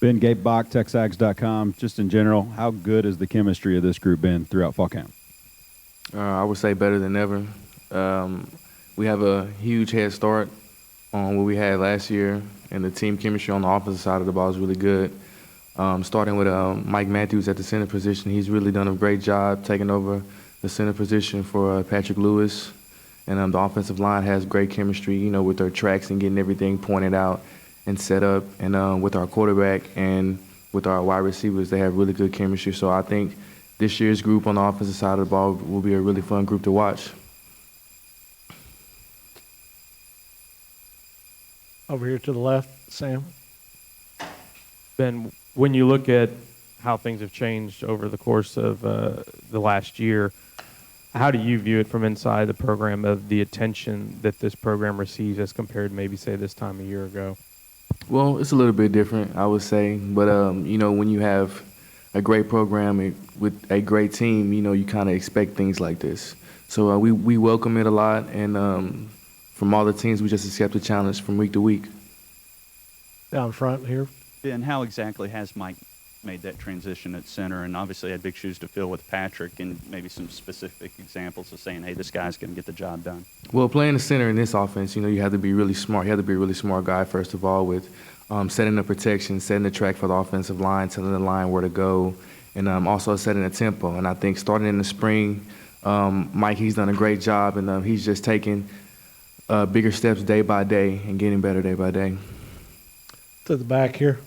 Ben, Gabe Bach, TexAgs.com. Just in general, how good has the chemistry of this group been throughout fall camp? I would say better than ever. We have a huge head start on what we had last year, and the team chemistry on the offensive side of the ball is really good. Starting with Mike Matthews at the center position, he's really done a great job taking over the center position for Patrick Lewis. And the offensive line has great chemistry, you know, with their tracks and getting everything pointed out and set up. And with our quarterback and with our wide receivers, they have really good chemistry. So I think this year's group on the offensive side of the ball will be a really fun group to watch. Over here to the left, Sam. Ben, when you look at how things have changed over the course of the last year, how do you view it from inside the program, of the attention that this program receives as compared to maybe, say, this time a year ago? Well, it's a little bit different, I would say. But, you know, when you have a great program with a great team, you know, you kind of expect things like this. So we welcome it a lot. And from all the teams, we just accept the challenge from week to week. Down front here. Ben, how exactly has Mike made that transition at center, and obviously had big shoes to fill with Patrick, and maybe some specific examples of saying, hey, this guy's going to get the job done? Well, playing the center in this offense, you know, you have to be really smart. You have to be a really smart guy, first of all, with setting the protection, setting the track for the offensive line, telling the line where to go, and also setting the tempo. And I think starting in the spring, Mike, he's done a great job, and he's just taking bigger steps day by day and getting better day by day. To the back here.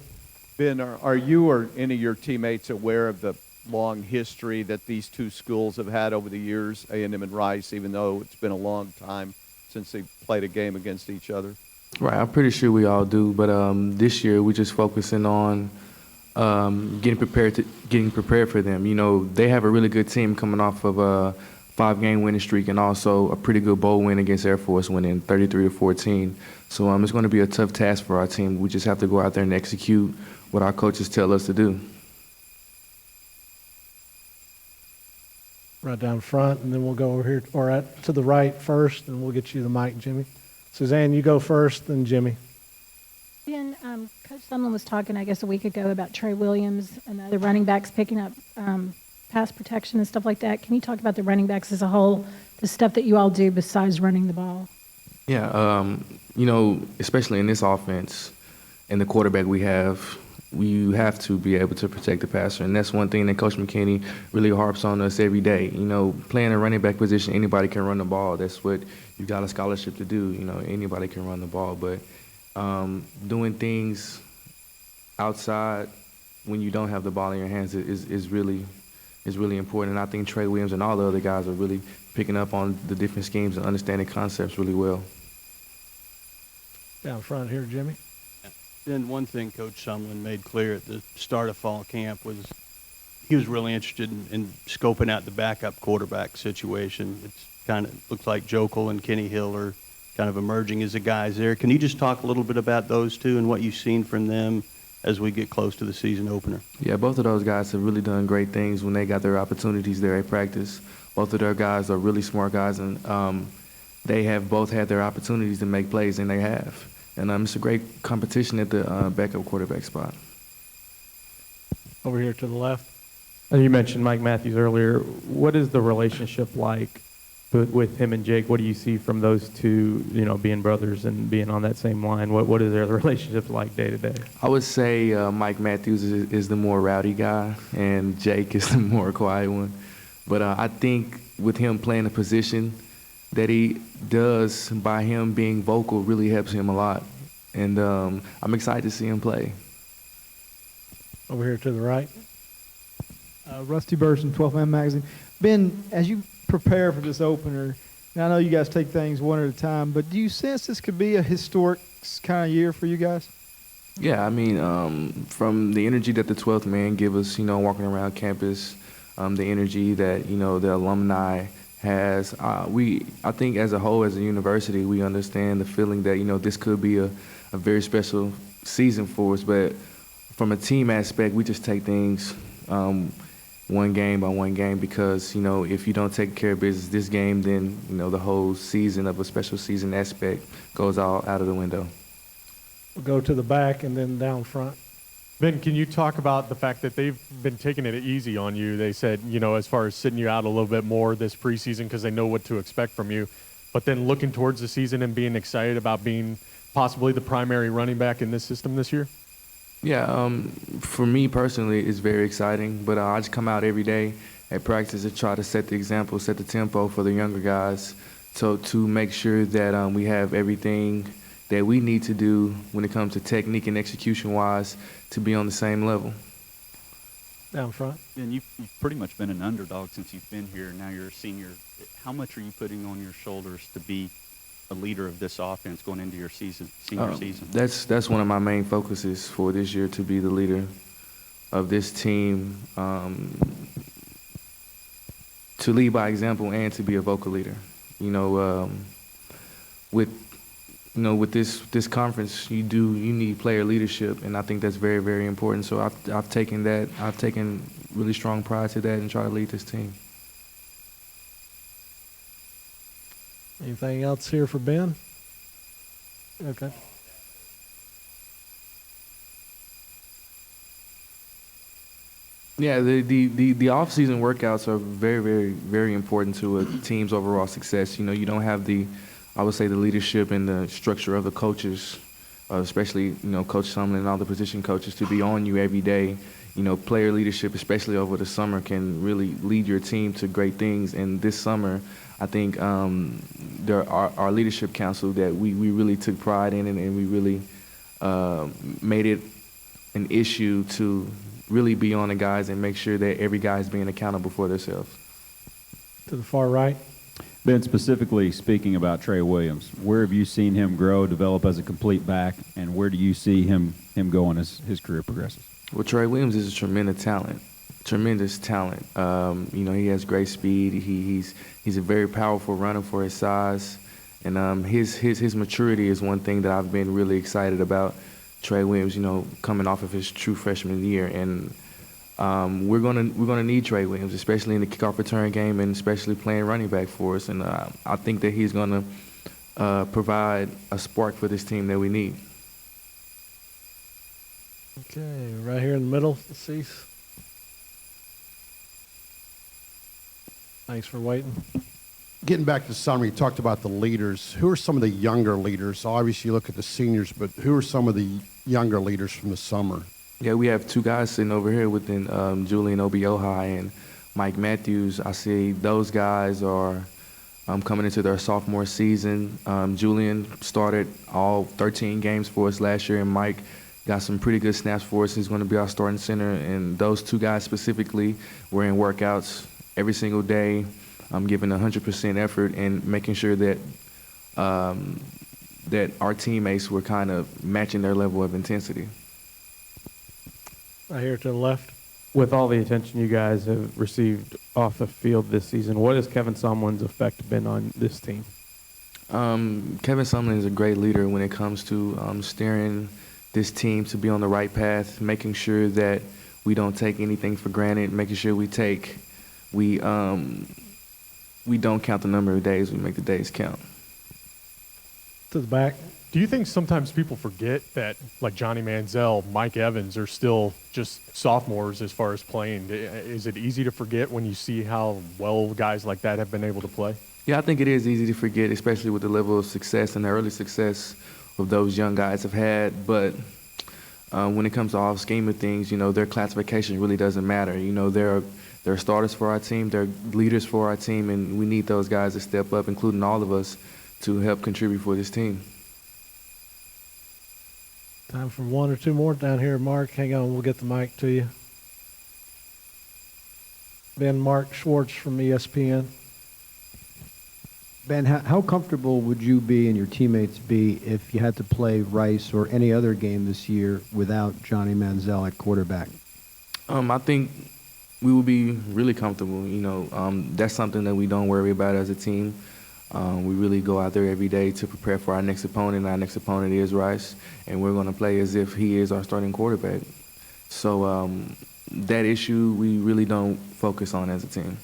Ben, are you or any of your teammates aware of the long history that these two schools have had over the years, A&M and Rice, even though it's been a long time since they played a game against each other? Right, I'm pretty sure we all do, but this year we're just focusing on getting prepared for them. You know, they have a really good team coming off of a 5-game winning streak and also a pretty good bowl win against Air Force, winning 33-14. So it's going to be a tough task for our team. We just have to go out there and execute what our coaches tell us to do. Right down front, and then we'll go over here, or to the right first, and we'll get you the mic, Jimmy. Suzanne, you go first, then Jimmy. Ben, Coach Sumlin was talking, I guess, a week ago about Trey Williams and the other running backs picking up pass protection and stuff like that. Can you talk about the running backs as a whole, the stuff that you all do besides running the ball? Yeah, you know, especially in this offense and the quarterback we have, you have to be able to protect the passer. And that's one thing that Coach McKinney really harps on us every day. You know, playing a running back position, anybody can run the ball. That's what you got a scholarship to do. You know, anybody can run the ball. But doing things outside when you don't have the ball in your hands is really important. And I think Trey Williams and all the other guys are really picking up on the different schemes and understanding concepts really well. Down front here, Jimmy. Then one thing Coach Sumlin made clear at the start of fall camp was he was really interested in scoping out the backup quarterback situation. It's kind of looks like Jokel and Kenny Hill are kind of emerging as the guys there. Can you just talk a little bit about those two and what you've seen from them as we get close to the season opener? Yeah, both of those guys have really done great things when they got their opportunities there at practice. Both of their guys are really smart guys, and they have both had their opportunities to make plays, and they have. And it's a great competition at the backup quarterback spot. Over here to the left. You mentioned Mike Matthews earlier. What is the relationship like with him and Jake? What do you see from those two, you know, being brothers and being on that same line? What is their relationship like day to day? I would say Mike Matthews is the more rowdy guy, and Jake is the more quiet one. But I think with him playing a position that he does, by him being vocal, really helps him a lot. And I'm excited to see him play. Over here to the right. Rusty Burson, 12th Man Magazine. Ben, as you prepare for this opener, and I know you guys take things one at a time, but do you sense this could be a historic kind of year for you guys? Yeah, I mean, from the energy that the 12th Man give us, you know, walking around campus, the energy that, you know, the alumni has, I think as a whole, as a university, we understand the feeling that, you know, this could be a very special season for us. But from a team aspect, we just take things one game by one game, because, you know, if you don't take care of business this game, then, you know, the whole season of a special season aspect goes all out of the window. We'll go to the back and then down front. Ben, can you talk about the fact that they've been taking it easy on you? They said, as far as sitting you out a little bit more this preseason because they know what to expect from you, but then looking towards the season and being excited about being possibly the primary running back in this system this year? Yeah, for me personally, it's very exciting, but I just come out every day at practice to try to set the example, set the tempo for the younger guys, so to make sure that we have everything that we need to do when it comes to technique and execution-wise to be on the same level. Down front. And you've pretty much been an underdog since you've been here. Now you're a senior. How much are you putting on your shoulders to be a leader of this offense going into your senior season? That's one of my main focuses for this year, to be the leader of this team, to lead by example and to be a vocal leader. With this conference, you need player leadership, and I think that's very, very important. So I've taken really strong pride to that and try to lead this team. Anything else here for Ben? Okay. Yeah, the off-season workouts are very, very, very important to a team's overall success. You don't have I would say the leadership and the structure of the coaches, especially, Coach Sumlin and all the position coaches, to be on you every day. Player leadership, especially over the summer, can really lead your team to great things. And this summer, I think our leadership council that we really took pride in, and we really made it an issue to really be on the guys and make sure that every guy is being accountable for themselves. To the far right. Ben, specifically speaking about Trey Williams, where have you seen him grow, develop as a complete back, and where do you see him going as his career progresses? Well, Trey Williams is a tremendous talent. He has great speed. He's a very powerful runner for his size, and his maturity is one thing that I've been really excited about. Trey Williams, coming off of his true freshman year, and we're gonna need Trey Williams, especially in the kickoff return game, and especially playing running back for us. And I think that he's gonna provide a spark for this team that we need. Okay, right here in the middle, Cease. Thanks for waiting. Getting back to summer, you talked about the leaders. Who are some of the younger leaders? Obviously, you look at the seniors, but who are some of the younger leaders from the summer? Yeah, we have two guys sitting over here within Julian Obiohai and Mike Matthews. I see those guys are coming into their sophomore season. Julian started all 13 games for us last year, and Mike got some pretty good snaps for us. He's going to be our starting center, and those two guys specifically were in workouts every single day, giving 100% effort and making sure that that our teammates were kind of matching their level of intensity. Right here to the left. With all the attention you guys have received off the field this season, what has Kevin Sumlin's effect been on this team? Kevin Sumlin is a great leader when it comes to steering this team to be on the right path, making sure that we don't take anything for granted, making sure we don't count the number of days, we make the days count. To the back. Do you think sometimes people forget that, like Johnny Manziel, Mike Evans are still just sophomores as far as playing? Is it easy to forget when you see how well guys like that have been able to play? Yeah, I think it is easy to forget, especially with the level of success and the early success of those young guys have had. But when it comes to all scheme of things, their classification really doesn't matter. They're starters for our team, they're leaders for our team, and we need those guys to step up, including all of us, to help contribute for this team. Time for one or two more down here. Mark, hang on, we'll get the mic to you. Ben, Mark Schwartz from ESPN. Ben, how comfortable would you be and your teammates be if you had to play Rice or any other game this year without Johnny Manziel at quarterback? I think we will be really comfortable. That's something that we don't worry about as a team. We really go out there every day to prepare for our next opponent. Our next opponent is Rice, and we're going to play as if he is our starting quarterback. So that issue we really don't focus on as a team.